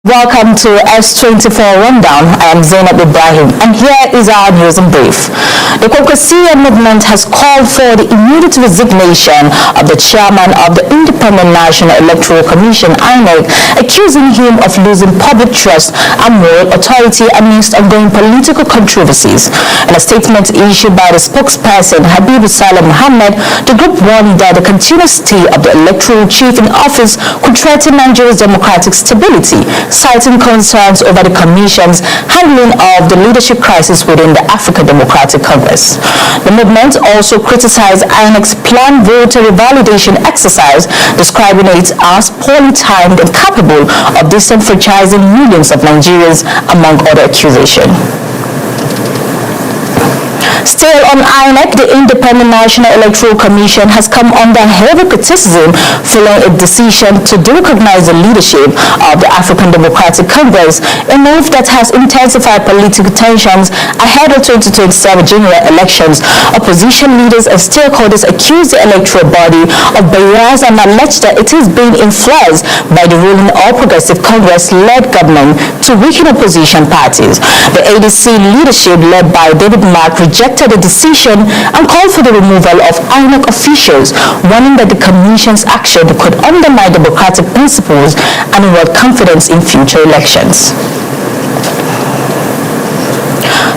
Welcome to S24 Rundown. I am Zainab Ibrahim, and here is our news in brief. The Caucasia movement has called for the immediate resignation of the chairman of the Independent National Electoral Commission, INEC, accusing him of losing public trust and moral authority amidst ongoing political controversies. In a statement issued by the spokesperson, Habib Saleh Mohammed, the group warned that the continuous stay of the electoral chief in office could threaten Nigeria's democratic stability, citing concerns over the Commission's handling of the leadership crisis within the African Democratic Congress. The movement also criticized INEC's planned voter revalidation exercise, describing it as poorly timed and capable of disenfranchising millions of Nigerians, among other accusations. Still on INEC, the Independent National Electoral Commission has come under heavy criticism following a decision to derecognize the leadership of the African Democratic Congress, a move that has intensified political tensions ahead of 2027 general elections. Opposition leaders and stakeholders accuse the electoral body of bias and allege that it is being influenced by the ruling All Progressive Congress-led government to weaken opposition parties. The ADC leadership, led by David Mark, rejected the decision and called for the removal of INEC officials, warning that the Commission's action could undermine democratic principles and erode confidence in future elections.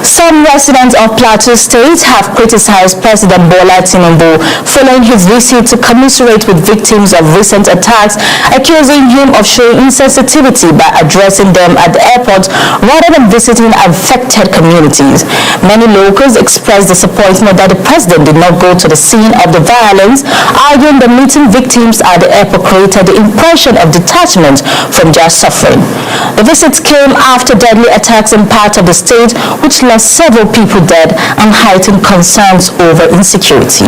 Some residents of Plateau State have criticized President Bola Tinubu following his visit to commiserate with victims of recent attacks, accusing him of showing insensitivity by addressing them at the airport rather than visiting affected communities. Many locals expressed disappointment that the president did not go to the scene of the violence, arguing that meeting victims at the airport created the impression of detachment from their suffering. The visit came after deadly attacks in parts of the state, which left several people dead and heightened concerns over insecurity.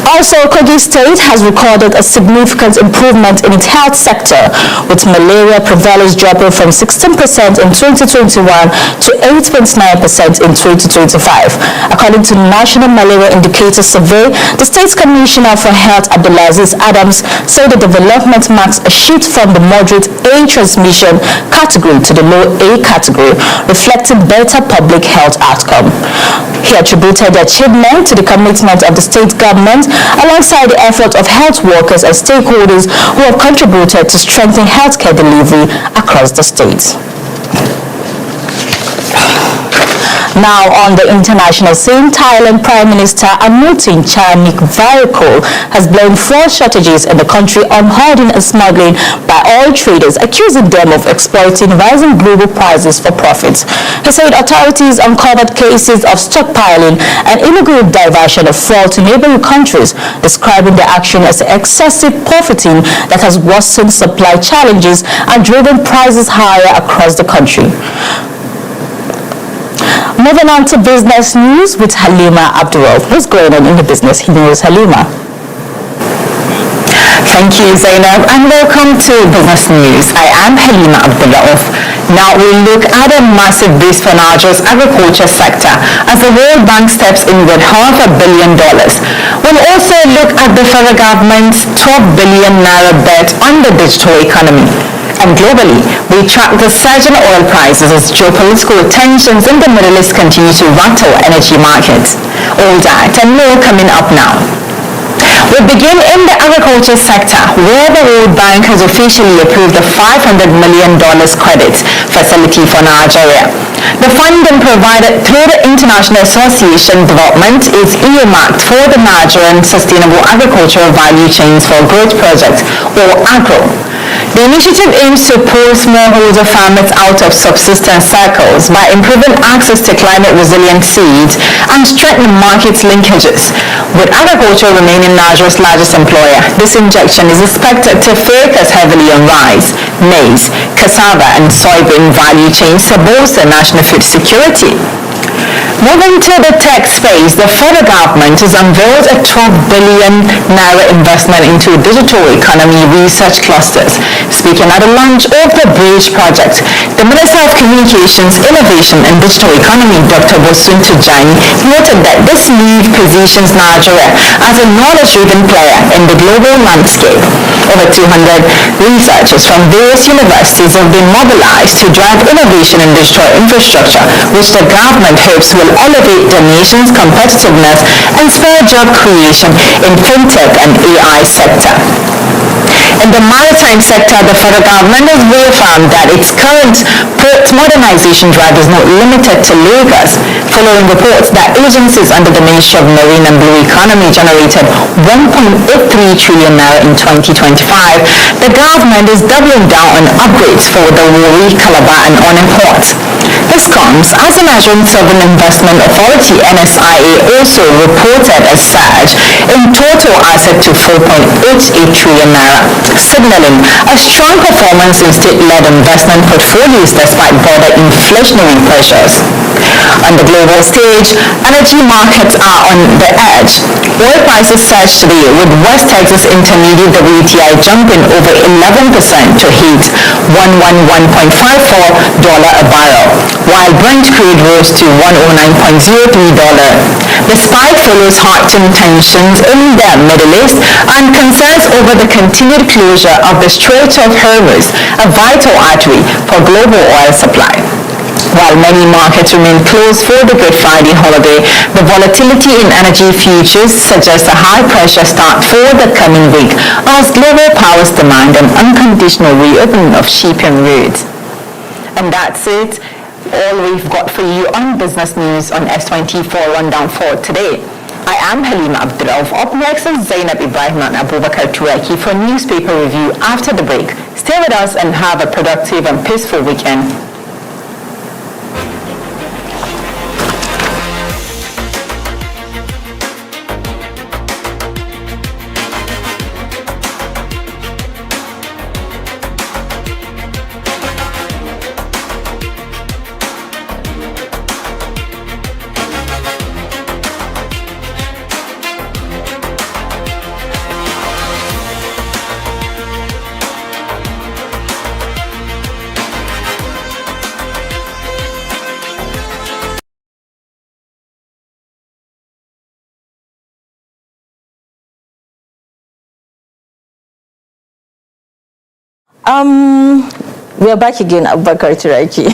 Also, Kogi State has recorded a significant improvement in its health sector, with malaria prevalence dropping from 16% in 2021 to 8.9% in 2025. According to the National Malaria Indicator Survey, the state's Commissioner for Health, Abdulaziz Adams, said the development marks a shift from the moderate A transmission category to the low A category, reflecting better public health outcome. He attributed the achievement to the commitment of the state government alongside the effort of health workers and stakeholders who have contributed to strengthen healthcare delivery across the state. Now on the international scene, Thailand Prime Minister Anutin Charnvirakul has blamed fraud strategies in the country on hoarding and smuggling by oil traders, accusing them of exploiting rising global prices for profits. He said authorities uncovered cases of stockpiling and illegal diversion of fuel to neighboring countries, describing the action as excessive profiting that has worsened supply challenges and driven prices higher across the country. Moving on to business news with Halima Abdurrahman. What's going on in the business news, Halima? Thank you, Zainab, and welcome to Business News. I am Halima Abdurrahman. Now we look at a massive boost for Nigeria's agriculture sector as the World Bank steps in with $500 million. We'll also look at the federal government's 12 billion naira bet on the digital economy. And globally, we track the surge in oil prices as geopolitical tensions in the Middle East continue to rattle energy markets. All that and more coming up now. We begin in the agriculture sector, where the World Bank has officially approved the $500 million credit facility for Nigeria. The funding provided through the International Association Development is earmarked for the Nigerian Sustainable Agricultural Value Chains for Growth Project, or AGRO. The initiative aims to pull smallholder farmers out of subsistence cycles by improving access to climate-resilient seeds and strengthening market linkages. With agriculture remaining Nigeria's largest employer, this injection is expected to focus heavily on rice, maize, cassava, and soybean value chains to bolster national food security. Moving to the tech space, the federal government has unveiled a 12 billion naira investment into digital economy research clusters. Speaking at the launch of the Bridge project, the Minister of Communications, Innovation and Digital Economy, Dr. Bosun Tijani, noted that this move positions Nigeria as a knowledge-driven player in the global landscape. Over 200 researchers from various universities have been mobilized to drive innovation in digital infrastructure, which the government hopes will elevate the nation's competitiveness and spur job creation in fintech and AI sector. In the maritime sector, the federal government has reaffirmed that its current port modernization drive is not limited to Lagos, following reports that agencies under the Ministry of Marine and Blue Economy generated 1.83 trillion naira in 2025. The government is doubling down on upgrades for the Warri, Calabar and Onin ports. This comes as the Nigerian Sovereign Investment Authority (NSIA) also reported a surge in total asset to 4.88 trillion naira, signaling a strong performance in state-led investment portfolios despite broader inflationary pressures. On the global stage, energy markets are on the edge. Oil prices surged today, with West Texas Intermediate WTI jumping over 11% to hit $111.54 a barrel, while Brent crude rose to $109.03. The spike follows heightened tensions in the Middle East and concerns over the continued closure of the Strait of Hormuz, a vital artery for global oil supply. While many markets remain closed for the Good Friday holiday, the volatility in energy futures suggests a high-pressure start for the coming week as global powers demand an unconditional reopening of shipping routes. And that's it. All we've got for you on business news on S24 Rundown for today. I am Halima Abdulrauf. Up next is Zainab Ibrahim and Abubakar Turaki for newspaper review after the break. Stay with us and have a productive and peaceful weekend. We are back again, Abubakar Turaki,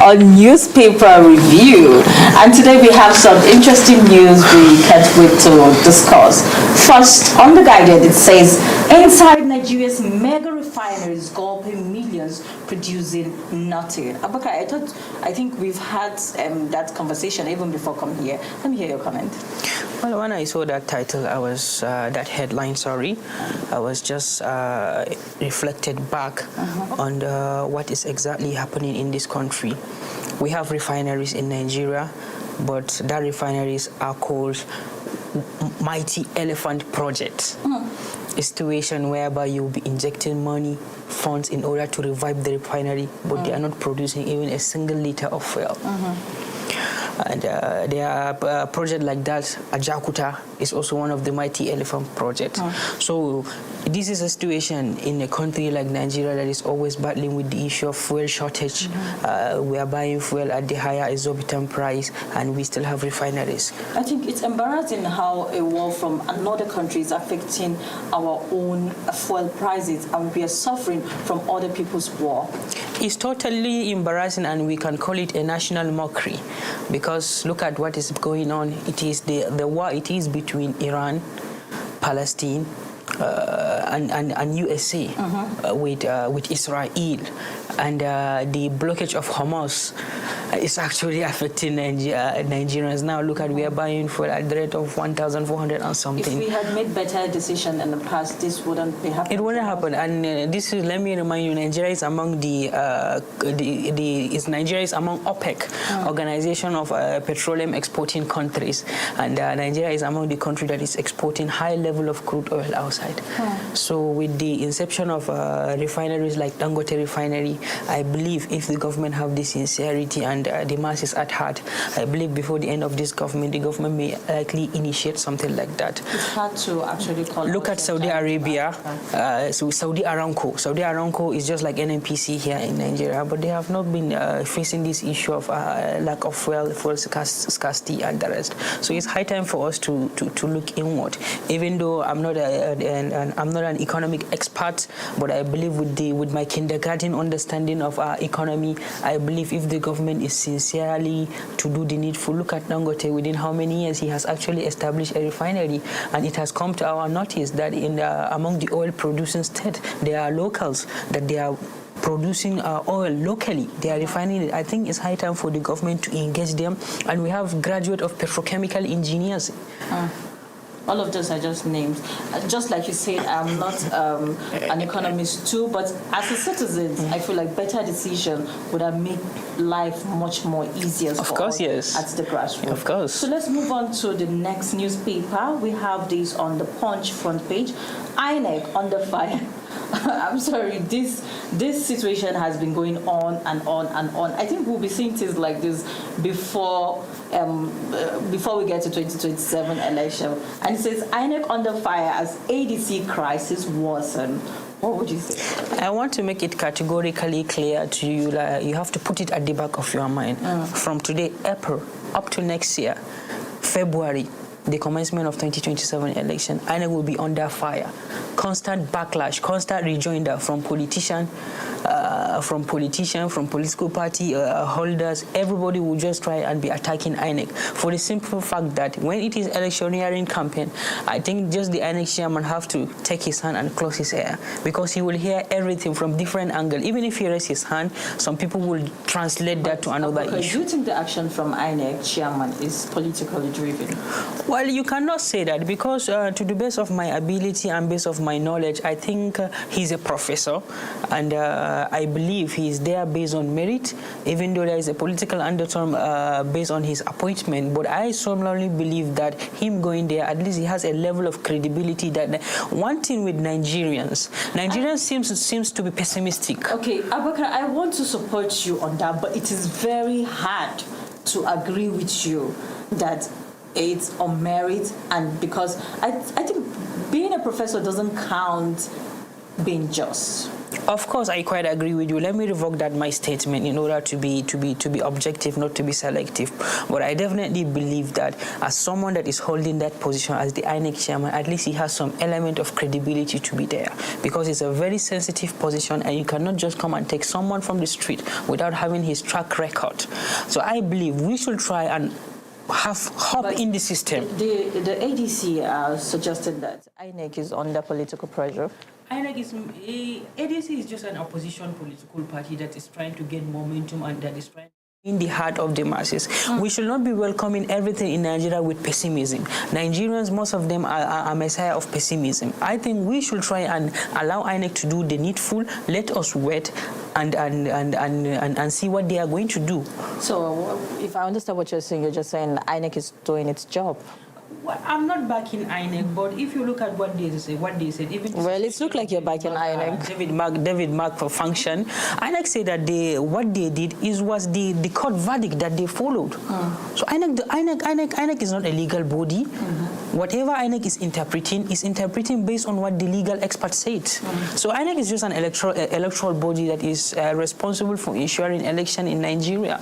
on newspaper review. And today we have some interesting news we can't wait to discuss. First, on the Guardian, it says, inside Nigeria's mega refineries gulping millions, producing nothing. Abubakar, I think we've had that conversation even before coming here. Let me hear your comment. Well, when I saw that title, that headline, I was just reflected back on what is exactly happening in this country. We have refineries in Nigeria, but that refineries are called mighty elephant projects. A situation whereby you'll be injecting money, funds in order to revive the refinery, but they are not producing even a single liter of fuel. And there are a project like that, Ajakuta, is also one of the mighty elephant projects. So this is a situation in a country like Nigeria that is always battling with the issue of fuel shortage. We are buying fuel at the higher exorbitant price, and we still have refineries. I think it's embarrassing how a war from another country is affecting our own fuel prices, and we are suffering from other people's war. It's totally embarrassing, and we can call it a national mockery, because look at what is going on. It is the war it is between Iran, Palestine, and USA with Israel, and the blockage of Hamas is actually affecting Nigerians. Now look at, we are buying fuel at the rate of 1,400 and something. If we had made better decision in the past, this wouldn't be happening. It wouldn't happen. And this is, let me remind you, Nigeria is among Nigeria is among OPEC, Organization of Petroleum Exporting Countries, and Nigeria is among the country that is exporting high level of crude oil outside. So with the inception of refineries like Dangote Refinery, I believe if the government have the sincerity and the masses at heart, I believe before the end of this government, the government may likely initiate something like that. It's hard to actually call. Look at Saudi Arabia, so Saudi Aramco. Saudi Aramco is just like NNPC here in Nigeria, but they have not been facing this issue of lack of fuel scarcity and the rest. So it's high time for us to look inward. Even though I'm not an economic expert, but I believe with my kindergarten understanding of our economy, I believe if the government is sincerely to do the needful, look at Dangote. Within how many years he has actually established a refinery, and it has come to our notice that in among the oil producing states, there are locals that they are producing oil locally. They are refining it. I think it's high time for the government to engage them, and we have graduate of petrochemical engineers. All of those are just names. Just like you said, I'm not an economist too, but as a citizen, I feel like better decision would have made life much more easier Of course, yes. At the grassroots. Of course. So let's move on to the next newspaper. We have this on the Punch front page. INEC under fire. I'm sorry, this situation has been going on and on and on. I think we'll be seeing things like this before we get to 2027 election. And it says INEC under fire as ADC crisis worsen. What would you say? I want to make it categorically clear to you that you have to put it at the back of your mind. From today, April, up to next year, February, the commencement of 2027 election, INEC will be under fire. Constant backlash, constant rejoinder from politicians, from political party holders. Everybody will just try and be attacking INEC for the simple fact that when it is electioneering campaign, I think just the INEC chairman have to take his hand and close his ear, because he will hear everything from different angles. Even if he raises his hand, some people will translate that to another issue. Do you think the action from INEC chairman is politically driven? Well, you cannot say that, because to the best of my ability and base of my knowledge, I think he's a professor, and I believe he's there based on merit, even though there is a political undertone based on his appointment. But I strongly believe that him going there, at least he has a level of credibility. That one thing with Nigerians seems to be pessimistic. Okay, Abubakar, I want to support you on that, but it is very hard to agree with you that it's on merit, and because I think being a professor doesn't count being just. Of course, I quite agree with you. Let me revoke that my statement in order to be objective, not to be selective. But I definitely believe that as someone that is holding that position as the INEC chairman, at least he has some element of credibility to be there, because it's a very sensitive position, and you cannot just come and take someone from the street without having his track record. So I believe we should try and hop in the system. The ADC suggested that INEC is under political pressure. ADC is just an opposition political party that is trying to gain momentum and that is trying in the heart of the masses. We should not be welcoming everything in Nigeria with pessimism. Nigerians, most of them are a messiah of pessimism. I think we should try and allow INEC to do the needful. Let us wait and see what they are going to do. So, if I understand what you're just saying INEC is doing its job. Well, I'm not backing INEC, but if you look at what they said, even well, it looks like you're backing INEC. David Mark for function. INEC said that what they did was the court verdict that they followed. So INEC is not a legal body. Whatever INEC is interpreting based on what the legal experts said. So INEC is just an electoral body that is responsible for ensuring election in Nigeria.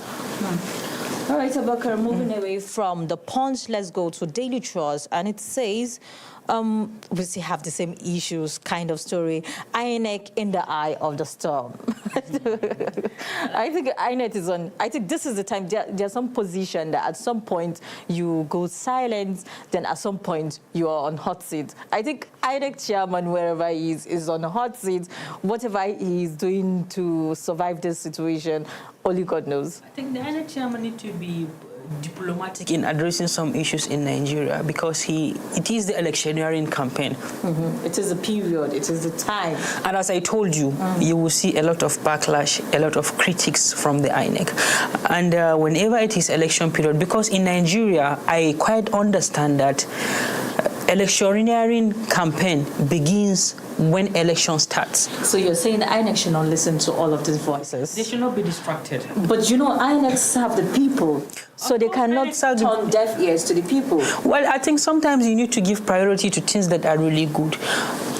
All right, Abubakar, moving away from the Punch, let's go to Daily Trust. And it says, we still have the same issues kind of story. INEC in the eye of the storm. I think INEC is on, I think this is the time, there's some position that at some point you go silent, then at some point you are on hot seat. I think INEC chairman, wherever he is on a hot seat. Whatever he is doing to survive this situation, only God knows. I think the INEC chairman needs to be diplomatic in addressing some issues in Nigeria, because it is the electioneering campaign. It is a period, it is the time. And as I told you, you will see a lot of backlash, a lot of critics from the INEC. And whenever it is election period, because in Nigeria, I quite understand that electioneering campaign begins when election starts. So you're saying the INEC should not listen to all of these voices? They should not be distracted. But you know, INEC serve the people, so they cannot turn deaf ears to the people. Well, I think sometimes you need to give priority to things that are really good.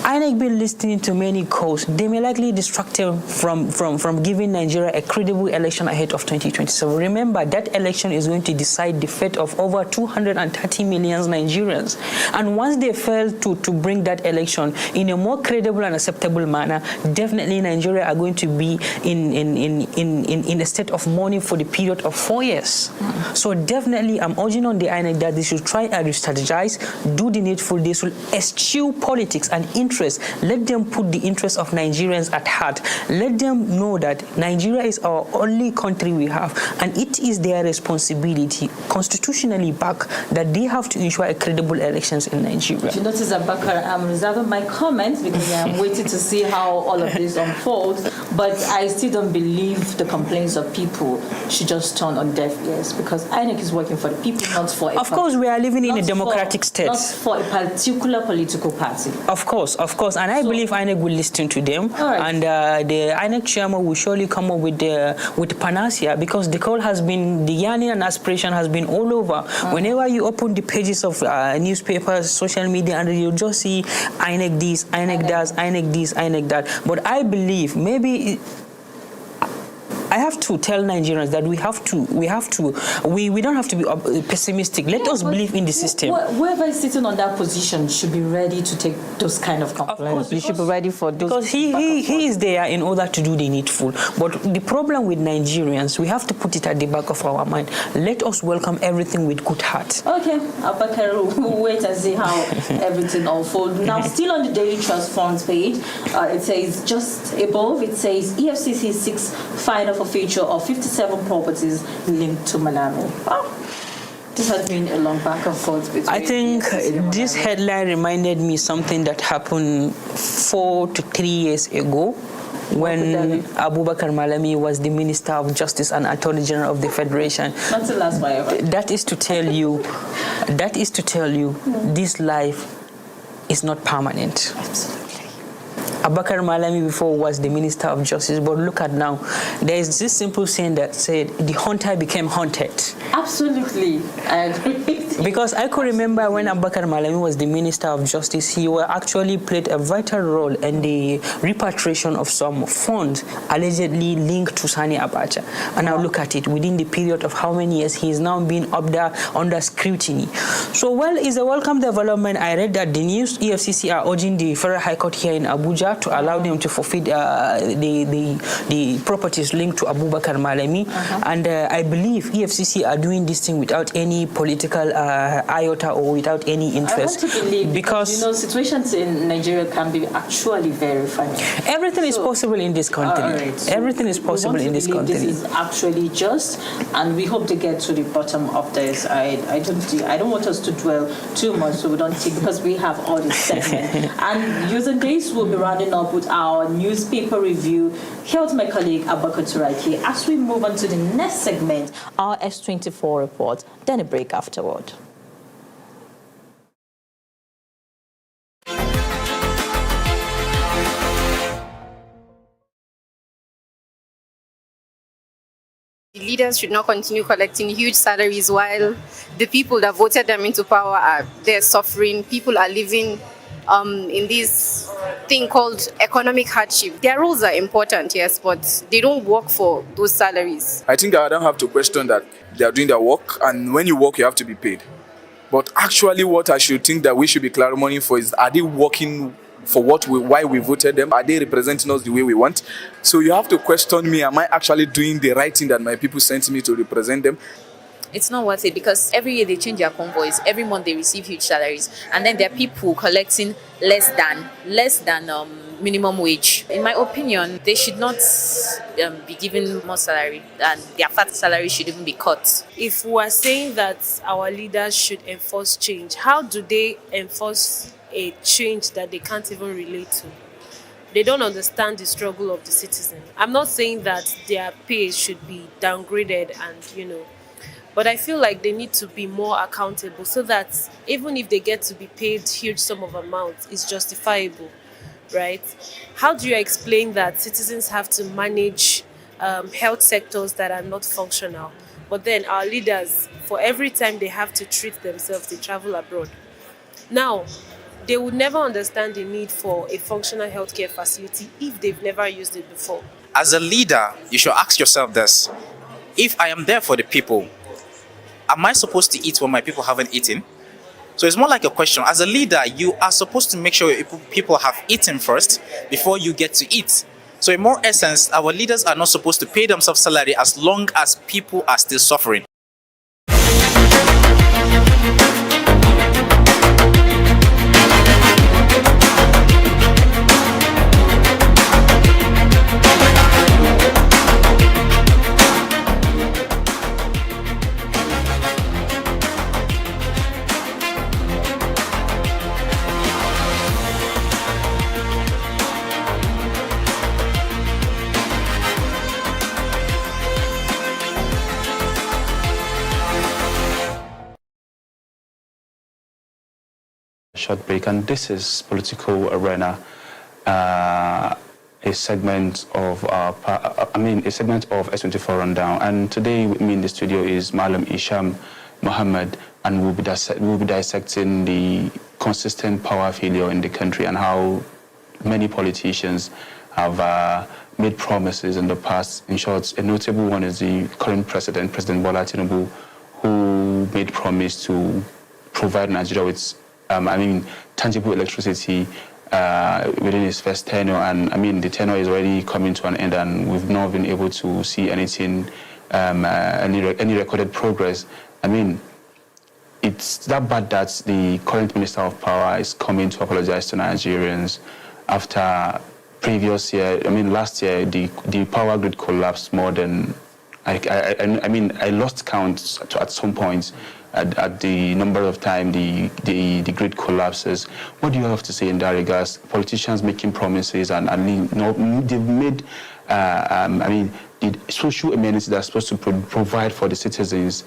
INEC been listening to many calls. They may likely distract them from giving Nigeria a credible election ahead of 2027. Remember, that election is going to decide the fate of over 230 million Nigerians. And once they fail to bring that election in a more credible and acceptable manner, definitely Nigeria are going to be in a state of mourning for the period of 4 years. So definitely, I'm urging on the INEC that they should try and strategize, do the needful. They should eschew politics and interest. Let them put the interests of Nigerians at heart. Let them know that Nigeria is our only country we have, and it is their responsibility, constitutionally back, that they have to ensure a credible elections in Nigeria. You notice, Abakar, I'm reserving my comments because I'm waiting to see how all of this unfolds, but I still don't believe the complaints of people should just turn on deaf ears, because INEC is working for the people, not for Of course, we are living in a democratic state. Not for a particular political party. Of course, and I believe INEC will listen to them, and the INEC chairman will surely come up with panacea, because the call has been, the yearning and aspiration has been all over. Whenever you open the pages of newspapers, social media, and you'll just see INEC this, INEC does, INEC this, INEC that. But I believe maybe I have to tell Nigerians that we don't have to be pessimistic. Let us believe in the system. Whoever is sitting on that position should be ready to take those kind of complaints. You should be ready for those. Because he is there in order to do the needful. But the problem with Nigerians, we have to put it at the back of our mind. Let us welcome everything with good heart. Okay, Abakar, we'll wait and see how everything unfolds. Now, still on the Daily Trust front page, it says just above, it says EFCC seeks fine of a feature of 57 properties linked to Malami. Wow. This has been a long back and forth between. I think this headline reminded me something that happened 4 to 3 years ago, when Abubakar Malami was the Minister of Justice and Attorney General of the Federation. Not to last forever. That is to tell you, this life is not permanent. Absolutely. Abubakar Malami before was the Minister of Justice, but look at now. There is this simple saying that said, the hunter became haunted. Absolutely, I agree. Because I could remember when Abubakar Malami was the Minister of Justice, he actually played a vital role in the repatriation of some funds allegedly linked to Sani Abacha. And now look at it, within the period of how many years, he is now being under scrutiny. So, well, it's a welcome development. I read that the new EFCC are urging the Federal High Court here in Abuja to allow them to forfeit the properties linked to Abubakar Malami. And I believe EFCC are doing this thing without any political iota or without any interest. I want to believe because you know, situations in Nigeria can be actually very funny. Everything is possible in this country. Right, so everything is possible in this country. This is actually just, and we hope to get to the bottom of this. I don't want us to dwell too much, so we don't take, because we have all this segment. And using this, we'll be rounding up with our newspaper review. Here's my colleague Abakar Turaki as we move on to the next segment, our S24 report, then a break afterward. The leaders should not continue collecting huge salaries while the people that voted them into power are there suffering. People are living in this thing called economic hardship. Their roles are important, yes, but they don't work for those salaries. I think I don't have to question that they are doing their work, and when you work, you have to be paid. But actually, what I should think that we should be clamoring for is, are they working for why we voted them? Are they representing us the way we want? So you have to question me, am I actually doing the right thing that my people sent me to represent them? It's not worth it, because every year they change their convoys. Every month they receive huge salaries, and then there are people collecting less than minimum wage. In my opinion, they should not be given more salary, and their fat salary should even be cut. If we are saying that our leaders should enforce change, how do they enforce a change that they can't even relate to? They don't understand the struggle of the citizen. I'm not saying that their pay should be downgraded and, But I feel like they need to be more accountable so that even if they get to be paid huge sum of amount, it's justifiable, right? How do you explain that citizens have to manage health sectors that are not functional, but then our leaders, for every time they have to treat themselves, they travel abroad? Now, they would never understand the need for a functional healthcare facility if they've never used it before. As a leader, you should ask yourself this: if I am there for the people, am I supposed to eat when my people haven't eaten? So it's more like a question. As a leader, you are supposed to make sure your people have eaten first before you get to eat. So in more essence, our leaders are not supposed to pay themselves salary as long as people are still suffering. Short break, and this is Political Arena, a segment of a segment of S24 Rundown. And today with me in the studio is Malam Isham Mohammed, and we'll be dissecting the consistent power failure in the country and how many politicians have made promises in the past. In short, a notable one is the current president, President Bola Tinubu, who made promise to provide Nigeria with tangible electricity within his first tenure, and the tenure is already coming to an end, and we've not been able to see anything, any recorded progress. It's that bad that the current Minister of Power is coming to apologize to Nigerians after last year, the power grid collapsed more than, I lost count at some point at the number of times the grid collapses. What do you have to say in that regards? Politicians making promises and they've made, the social amenities that are supposed to provide for the citizens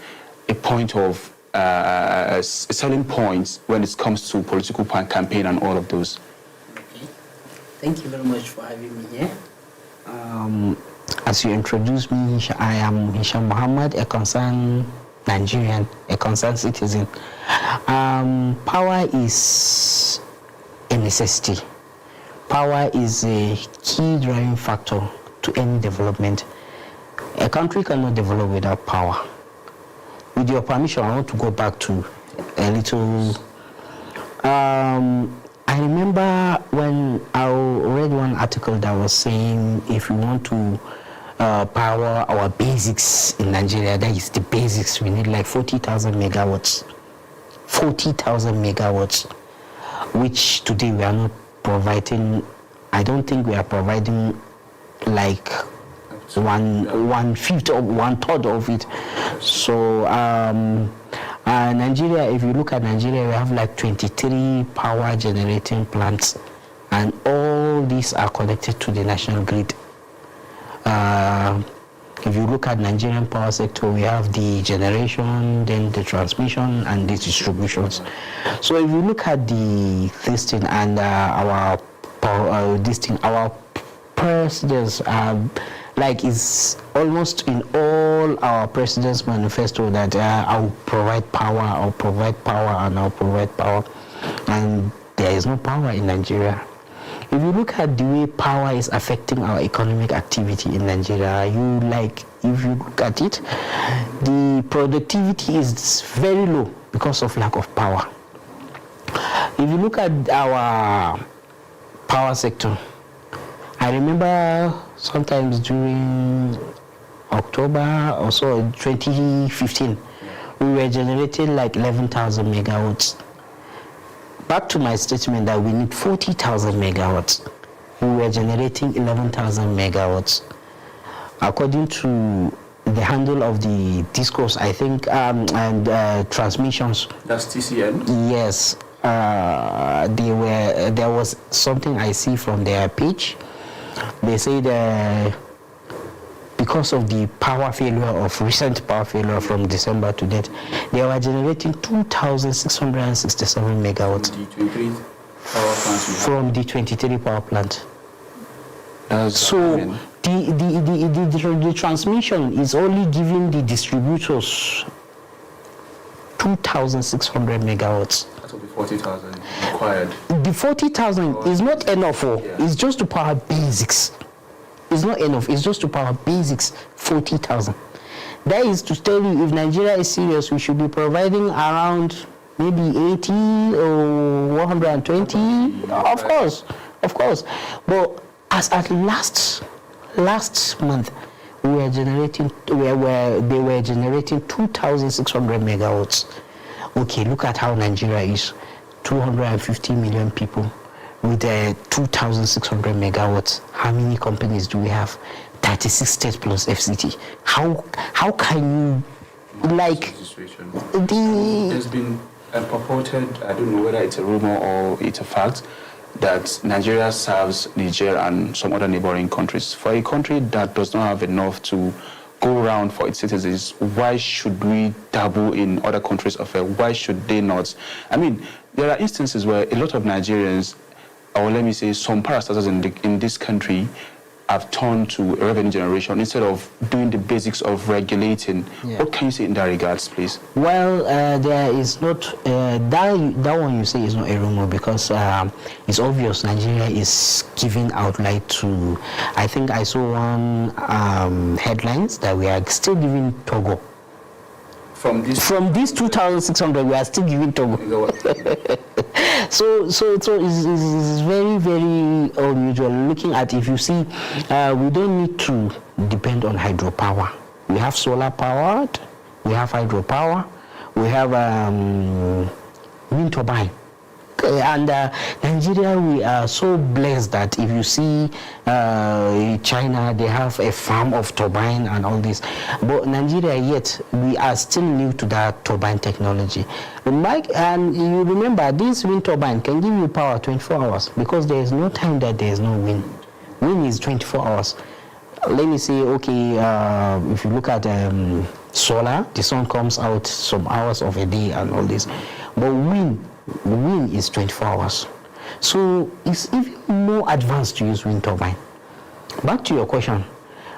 a point of a selling point when it comes to political campaign and all of those. Okay. Thank you very much for having me here. As you introduced me, I am Hisham Muhammad, a concerned Nigerian, a concerned citizen. Power is a necessity. Power is a key driving factor to any development. A country cannot develop without power. With your permission, I want to go back to a little. I remember when I read one article that was saying if we want to power our basics in Nigeria, that is the basics, we need like 40,000 megawatts. 40,000 megawatts, which today we are not providing. I don't think we are providing like one third of it. So Nigeria, if you look at Nigeria, we have like 23 power generating plants, and all these are connected to the national grid. If you look at Nigerian power sector, we have the generation, then the transmission, and the distributions. So if you look at this thing and our presidents like it's almost in all our presidents' manifesto that I'll provide power, I'll provide power, and I'll provide power, and there is no power in Nigeria. If you look at the way power is affecting our economic activity in Nigeria, if you look at it, the productivity is very low because of lack of power. If you look at our power sector, I remember sometimes during October or so, 2015, we were generating like 11,000 megawatts. Back to my statement that we need 40,000 megawatts. We were generating 11,000 megawatts. According to the handle of the discourse, I think, and transmissions. That's TCN? Yes. There was something I see from their page. They say that because of the recent power failure from December to date, they were generating 2,667 megawatts from the 23 power plant. So the transmission is only giving the distributors 2,600 megawatts. That will be 40,000 required. The 40,000 is not enough. It's just to power basics. It's not enough. It's just to power basics. 40,000. That is to tell you, if Nigeria is serious, we should be providing around maybe 80 or 120. Of course. But as at last month, they were generating 2,600 megawatts. Okay, look at how Nigeria is. 250 million people with 2,600 megawatts. How many companies do we have? 36 states plus FCT. How can you, like, There's been purported, I don't know whether it's a rumor or it's a fact, that Nigeria serves Niger and some other neighboring countries. For a country that does not have enough to go around for its citizens, why should we dabble in other countries' affairs? Why should they not? I mean, there are instances where a lot of Nigerians, or let me say some parastatals in this country, have turned to revenue generation instead of doing the basics of regulating. Yeah. What can you say in that regards, please? Well, there is not, that one you say is not a rumor, because it's obvious Nigeria is giving outright to, I think I saw one headlines that we are still giving Togo. From these 2,600, we are still giving Togo. So it's very, very unusual. Looking at, if you see, we don't need to depend on hydropower. We have solar powered, we have hydropower, we have wind turbine. And Nigeria, we are so blessed that if you see China, they have a farm of turbine and all this. But Nigeria, yet, we are still new to that turbine technology. And you remember, this wind turbine can give you power 24 hours because there is no time that there is no wind. Wind is 24 hours. Let me say, okay, if you look at solar, the sun comes out some hours of a day and all this. But wind is 24 hours. So it's even more advanced to use wind turbine. Back to your question.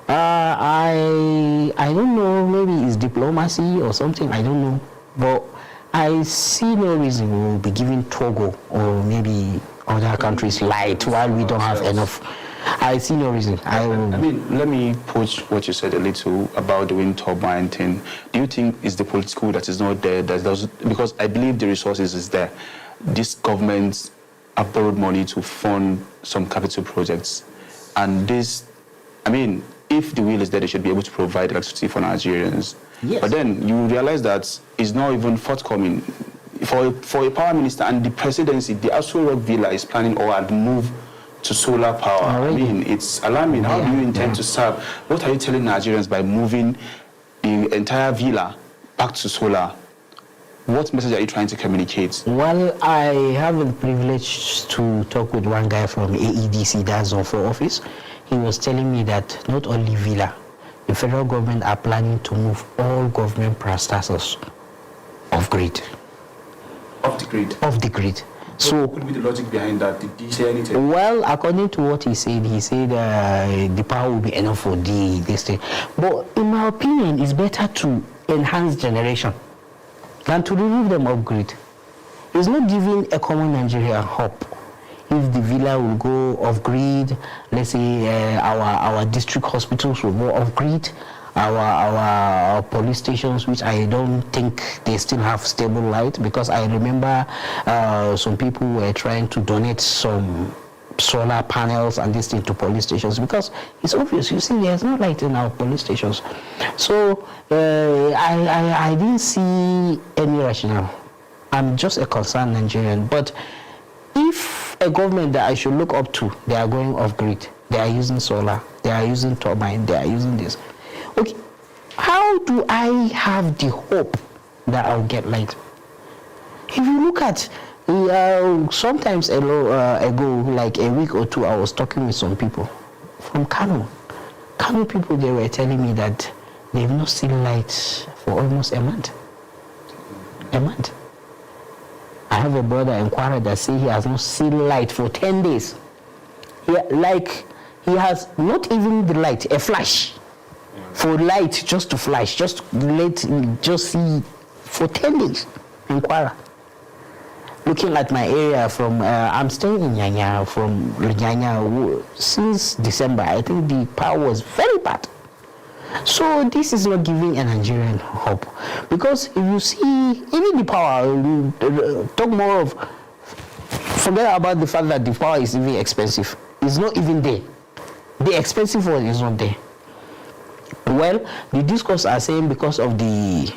I don't know, maybe it's diplomacy or something, I don't know. But I see no reason we will be giving Togo or maybe other countries light while we don't have enough. I see no reason. I mean, let me push what you said a little about the wind turbine thing. Do you think it's the political that is not there? Because I believe the resources is there. These governments have borrowed money to fund some capital projects. And this, I mean, if the will is there, they should be able to provide electricity for Nigerians. Yes. But then you realize that it's not even forthcoming. For a power minister and the presidency, the Aso Rock Villa is planning or had moved to solar power. Already. I mean, it's alarming. How do you intend to serve? What are you telling Nigerians by moving the entire villa back to solar? What message are you trying to communicate? Well, I have the privilege to talk with one guy from AEDC, that's Zone 4 office. He was telling me that not only villa, the federal government are planning to move all government parastatals off grid. Off the grid? Off the grid. So what could be the logic behind that? Did he say anything? Well, according to what he said the power will be enough for this thing. But in my opinion, it's better to enhance generation than to remove them off grid. It's not giving a common Nigerian hope. If the villa will go off grid, let's say our district hospitals will go off grid, our police stations, which I don't think they still have stable light, because I remember some people were trying to donate some solar panels and this thing to police stations, because it's obvious, you see, there's no light in our police stations. So I didn't see any rationale. I'm just a concerned Nigerian. But if a government that I should look up to, they are going off grid, they are using solar, they are using turbine, they are using this. Okay, how do I have the hope that I'll get light? If you look at, sometimes ago, like a week or two, I was talking with some people from Kano. Kano people, they were telling me that they've not seen light for almost a month. A month. I have a brother in Kwara that say he has not seen light for 10 days. He has not even the light, a flash. For light, just to flash, just see for 10 days in Kwara. Looking at my area from, I'm staying in Nyanya, from Nyanya, since December, I think the power was very bad. So this is not giving a Nigerian hope. Because if you see, even the power, talk more of, forget about the fact that the power is even expensive. It's not even there. The expensive one is not there. Well, the discourse are saying because of the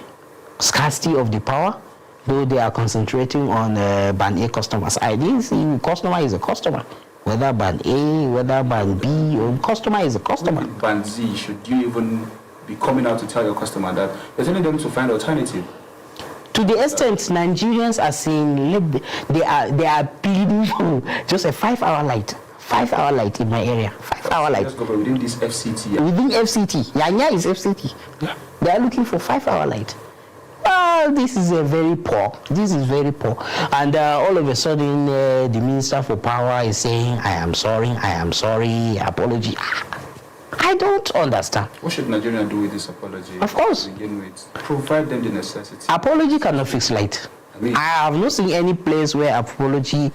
scarcity of the power, though they are concentrating on band A customers. I didn't see customer is a customer. Whether band A, whether band B, or customer is a customer. Band Z, should you even be coming out to tell your customer that you're telling them to find alternative? To the extent Nigerians are saying they are pleading for just a 5-hour light. 5-hour light in my area. 5-hour light. Let's go within this FCT. Yeah. Within FCT. Yanya is FCT. Yeah. They are looking for 5-hour light. Well, this is very poor. This is very poor. And all of a sudden, the Minister for Power is saying, I am sorry, apology. I don't understand. What should Nigeria do with this apology? Of course. To begin with, provide them the necessity. Apology cannot fix light. I have not seen any place where apology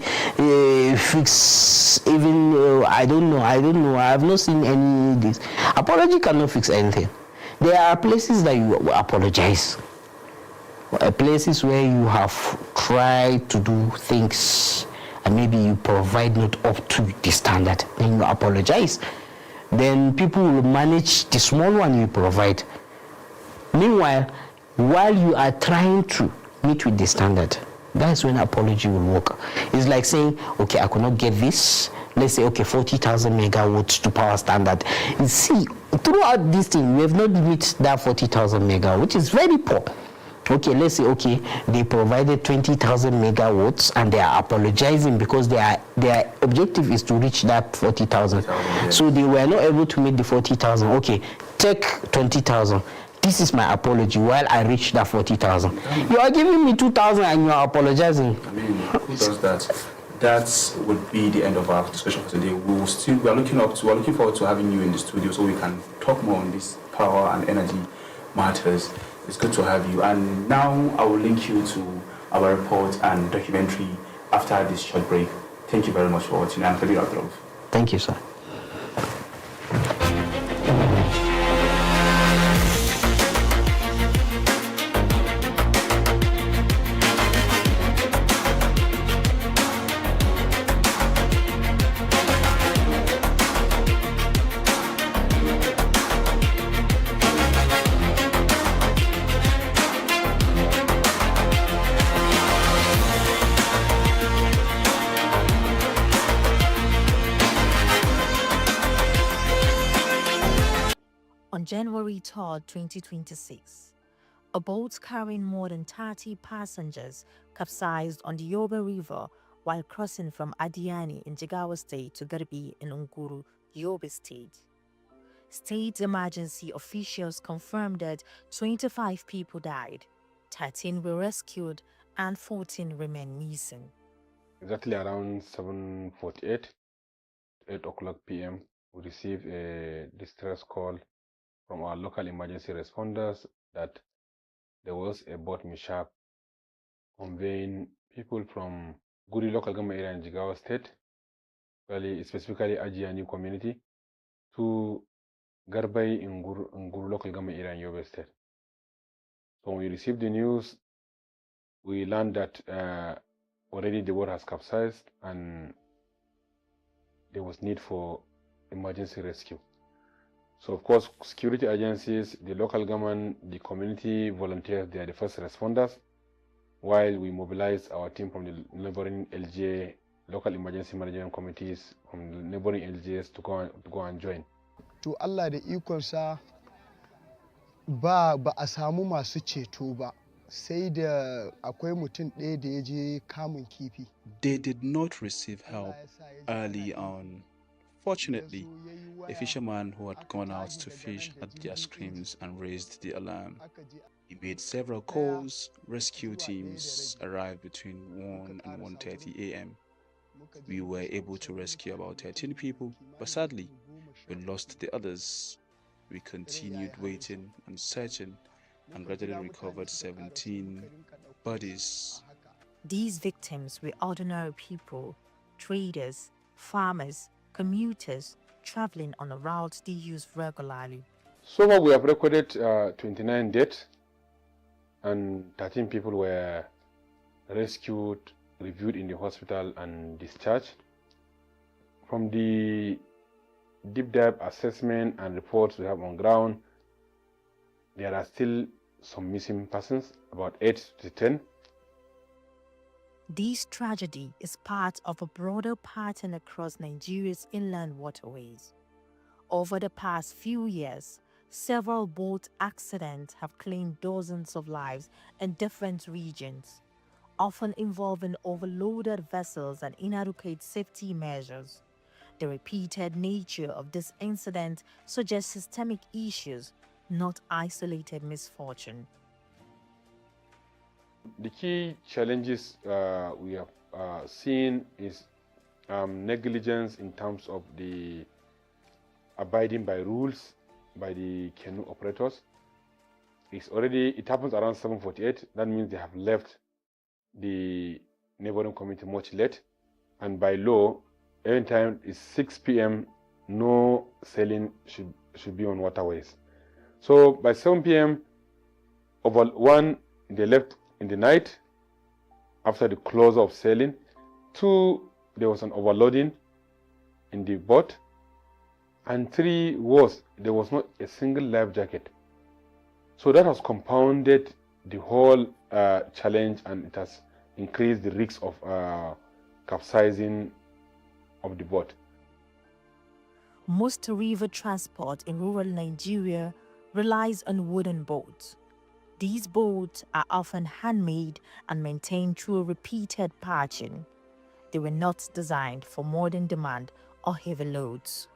fix even, I don't know. I have not seen any this. Apology cannot fix anything. There are places that you apologize. Places where you have tried to do things and maybe you provide not up to the standard, then you apologize. Then people will manage the small one you provide. Meanwhile, while you are trying to meet with the standard, that's when apology will work. It's like saying, okay, I could not get this. Let's say, okay, 40,000 megawatts to power standard. You see, throughout this thing, we have not met that 40,000 megawatts, which is very poor. Okay, let's say, okay, they provided 20,000 megawatts and they are apologizing because their objective is to reach that 40,000. So they were not able to meet the 40,000. Okay, take 20,000. This is my apology while I reach that 40,000. You are giving me 2,000 and you are apologizing. I mean, who does that? That would be the end of our discussion for today. We are looking forward to having you in the studio so we can talk more on this power and energy matters. It's good to have you. And now I will link you to our report and documentary after this short break. Thank you very much for watching. I'm Khalil Abdullah. Thank you, sir. On January 3, 2026, a boat carrying more than 30 passengers capsized on the Yobe River while crossing from Adiani in Jigawa State to Garbi in Unguru, Yobe State. State emergency officials confirmed that 25 people died, 13 were rescued, and 14 remain missing. Exactly around 7:48, 8 o'clock p.m., we received a distress call from our local emergency responders that there was a boat mishap conveying people from Guri local government area in Jigawa State, specifically Ajiani community, to Garbai in Guru local government area in Yobe State. So when we received the news, we learned that already the boat has capsized and there was need for emergency rescue. So of course, security agencies, the local government, the community volunteers, they are the first responders, while we mobilize our team from the neighboring LGA, local emergency management committees from the neighboring LGAs to go and join. To Allah da ikonsa ba a samu masu ceto ba, sai da akwai mutum ɗaya da ya je kamun kifi. They did not receive help early on Unfortunately, a fisherman who had gone out to fish had their screams and raised the alarm. He made several calls. Rescue teams arrived between 1 and 1:30 a.m. We were able to rescue about 13 people, but sadly, we lost the others. We continued waiting and searching and gradually recovered 17 bodies. These victims were ordinary people, traders, farmers, commuters traveling on a route they use regularly. So far we have recorded 29 deaths and 13 people were rescued, reviewed in the hospital and discharged. From the deep dive assessment and reports we have on ground, there are still some missing persons, about 8 to 10. This tragedy is part of a broader pattern across Nigeria's inland waterways. Over the past few years, several boat accidents have claimed dozens of lives in different regions, often involving overloaded vessels and inadequate safety measures. The repeated nature of this incident suggests systemic issues, not isolated misfortune. The key challenges we have seen is negligence in terms of the abiding by rules by the canoe operators. It happens around 7:48. That means they have left the neighboring community much late, and by law, every time it's 6 p.m., no sailing should be on waterways. So by 7 p.m., they left in the night after the close of sailing. 2, there was an overloading in the boat. And 3 there was not a single life jacket. So that has compounded the whole challenge, and it has increased the risk of capsizing of the boat. Most river transport in rural Nigeria relies on wooden boats. These boats are often handmade and maintained through repeated patching. They were not designed for modern demand or heavy loads.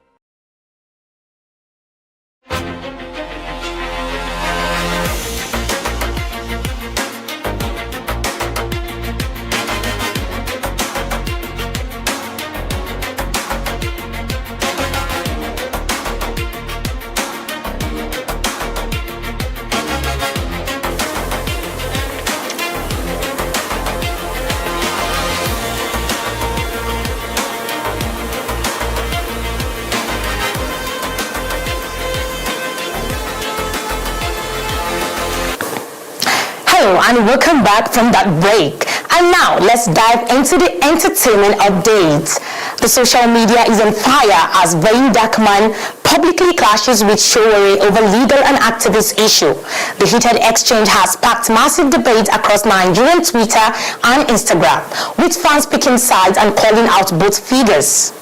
Hello and welcome back from that break. And now let's dive into the entertainment updates. The social media is on fire as Vain Darkman publicly clashes with Showore over legal and activist issue. The heated exchange has sparked massive debate across Nigerian Twitter and Instagram, with fans picking sides and calling out both figures.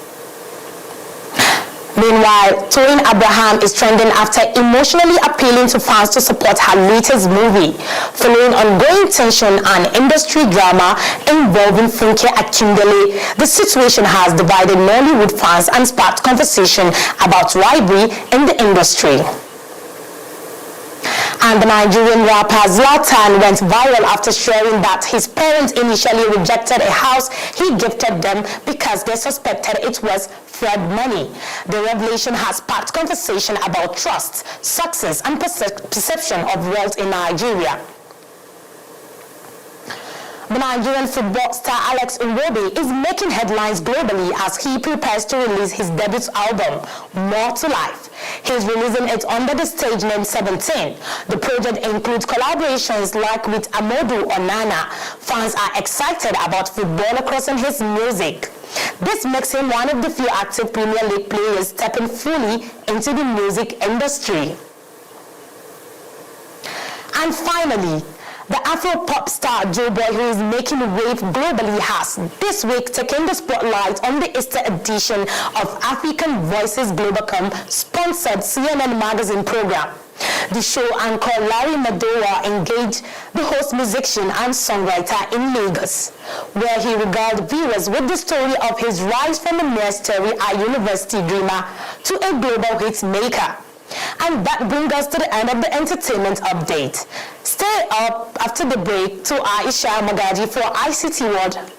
Meanwhile, Toyin Abraham is trending after emotionally appealing to fans to support her latest movie, following ongoing tension and industry drama involving Funke Akindele. The situation has divided Nollywood fans and sparked conversation about rivalry in the industry. And the Nigerian rapper Zlatan went viral after sharing that his parents initially rejected a house he gifted them because they suspected it was fraud money. The revelation has sparked conversation about trust, success, and perception of wealth in Nigeria. The Nigerian football star Alex Iwobi is making headlines globally as he prepares to release his debut album, More to Life. He's releasing it under the stage name 17. The project includes collaborations like with Amodu Onana. Fans are excited about footballer crossing his music. This makes him one of the few active Premier League players stepping fully into the music industry. And finally, the Afro-pop star Joe Boy, who is making wave globally, has this week taken the spotlight on the Easter edition of African Voices Globacom sponsored CNN magazine program. The show anchor Larry Madowa engaged the host musician and songwriter in Lagos, where he regaled viewers with the story of his rise from a mere story-eyed university dreamer to a global hit maker. And that brings us to the end of the entertainment update. Stay up after the break to Aisha Magaji for ICT World.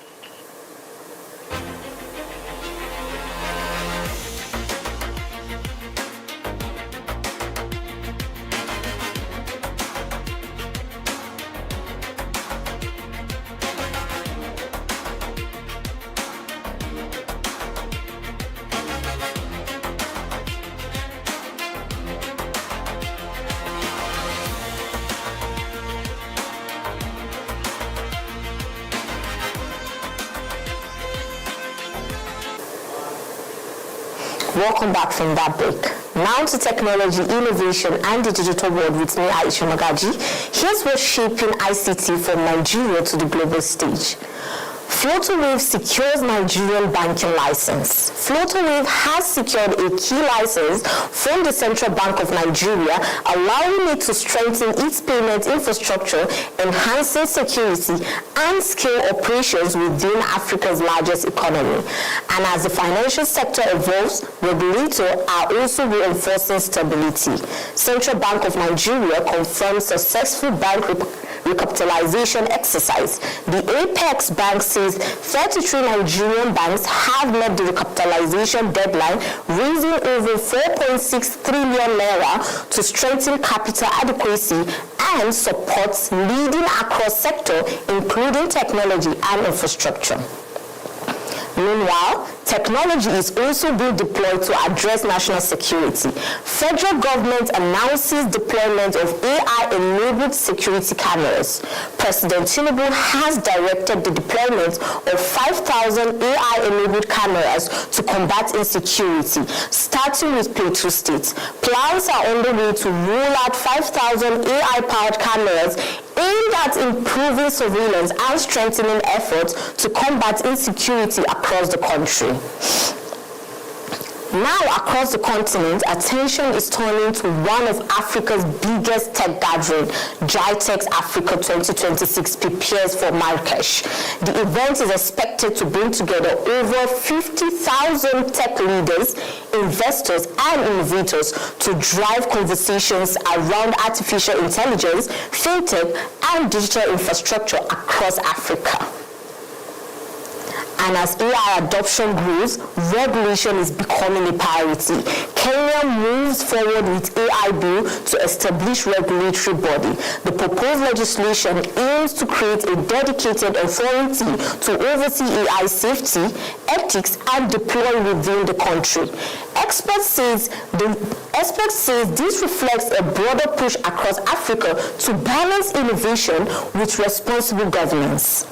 Welcome back from that break. Now to technology, innovation, and the digital world with me, Aisha Magaji. Here's what's shaping ICT from Nigeria to the global stage. Flutterwave secures Nigerian banking license. Flutterwave has secured a key license from the Central Bank of Nigeria, allowing it to strengthen its payment infrastructure, enhancing security and scale operations within Africa's largest economy. And as the financial sector evolves, regulators are also reinforcing stability. Central Bank of Nigeria confirms successful bank recapitalization exercise. The Apex Bank says 33 Nigerian banks have met the recapitalization deadline, raising over 4.6 trillion naira to strengthen capital adequacy and supports leading across sectors, including technology and infrastructure. Meanwhile, technology is also being deployed to address national security. Federal government announces deployment of AI-enabled security cameras. President Tinubu has directed the deployment of 5,000 AI-enabled cameras to combat insecurity, starting with Plateau State. Plans are on the way to roll out 5,000 AI-powered cameras aimed at improving surveillance and strengthening efforts to combat insecurity across the country. Now, across the continent, attention is turning to one of Africa's biggest tech gathering, GITEX Africa 2026 prepares for Marrakesh. The event is expected to bring together over 50,000 tech leaders, investors, and innovators to drive conversations around artificial intelligence, fintech, and digital infrastructure across Africa. And as AI adoption grows, regulation is becoming a priority. Kenya moves forward with AI bill to establish regulatory body. The proposed legislation aims to create a dedicated authority to oversee AI safety, ethics, and deploy within the country. Experts say this reflects a broader push across Africa to balance innovation with responsible governance.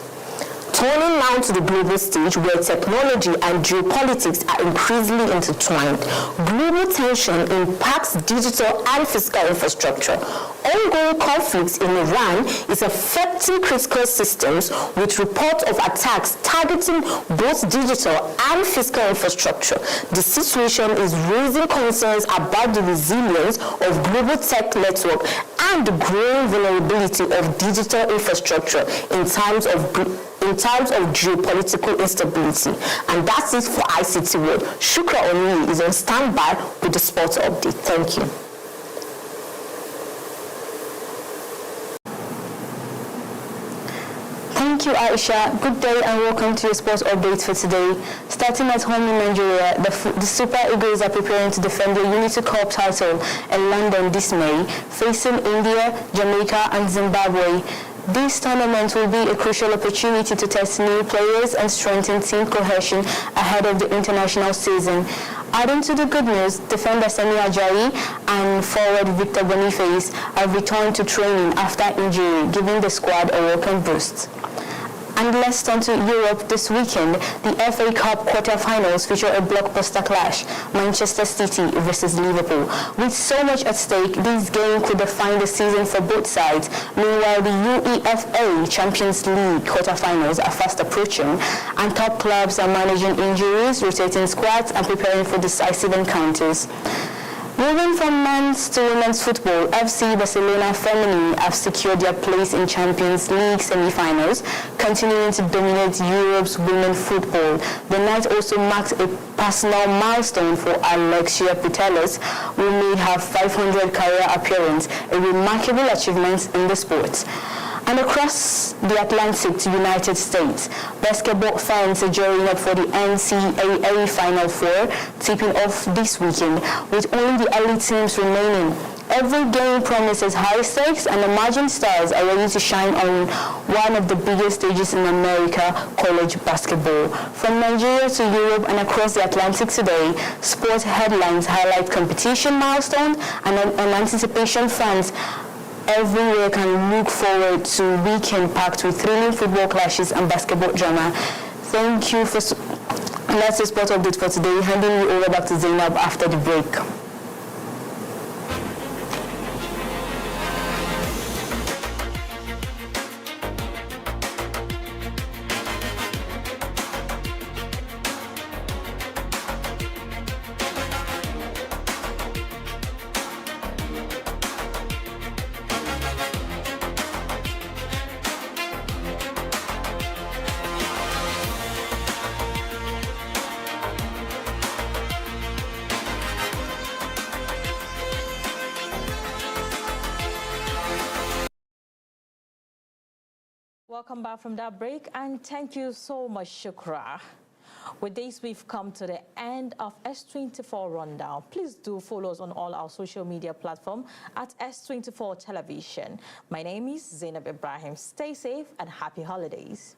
Turning now to the global stage, where technology and geopolitics are increasingly intertwined. Global tension impacts digital and physical infrastructure. Ongoing conflicts in Iran is affecting critical systems, with reports of attacks targeting both digital and physical infrastructure. The situation is raising concerns about the resilience of global tech network and the growing vulnerability of digital infrastructure in times of geopolitical instability. And that's it for ICT World. Shukra Oni is on standby with the sports update. Thank you. Thank you, Aisha. Good day and welcome to your sports update for today. Starting at home in Nigeria, the Super Eagles are preparing to defend their Unity Cup title in London this May, facing India, Jamaica, and Zimbabwe. This tournament will be a crucial opportunity to test new players and strengthen team cohesion ahead of the international season. Adding to the good news, defender Semi Ajayi and forward Victor Boniface have returned to training after injury, giving the squad a welcome boost. And let's turn to Europe this weekend. The FA Cup quarter-finals feature a blockbuster clash, Manchester City versus Liverpool. With so much at stake, this game could define the season for both sides. Meanwhile, the UEFA Champions League quarter-finals are fast approaching, and top clubs are managing injuries, rotating squads, and preparing for decisive encounters. Moving from men's to women's football, FC Barcelona Feminine have secured their place in Champions League semi-finals, continuing to dominate Europe's women's football. The night also marks a personal milestone for Alexia Putellas, who made her 500th career appearance, a remarkable achievement in the sport. And across the Atlantic to United States, basketball fans are gearing up for the NCAA Final Four, tipping off this weekend, with only the elite teams remaining. Every game promises high stakes, and the Margin Stars are ready to shine on one of the biggest stages in America, college basketball. From Nigeria to Europe and across the Atlantic today, sports headlines highlight competition milestones and anticipation fans everywhere can look forward to a weekend packed with thrilling football clashes and basketball drama. Thank you for... And that's the sport update for today. Handing you over back to Zainab after the break. Welcome back from that break, and thank you so much, Shukra. With this, we've come to the end of S24 Rundown. Please do follow us on all our social media platforms at S24 Television. My name is Zainab Ibrahim. Stay safe and happy holidays.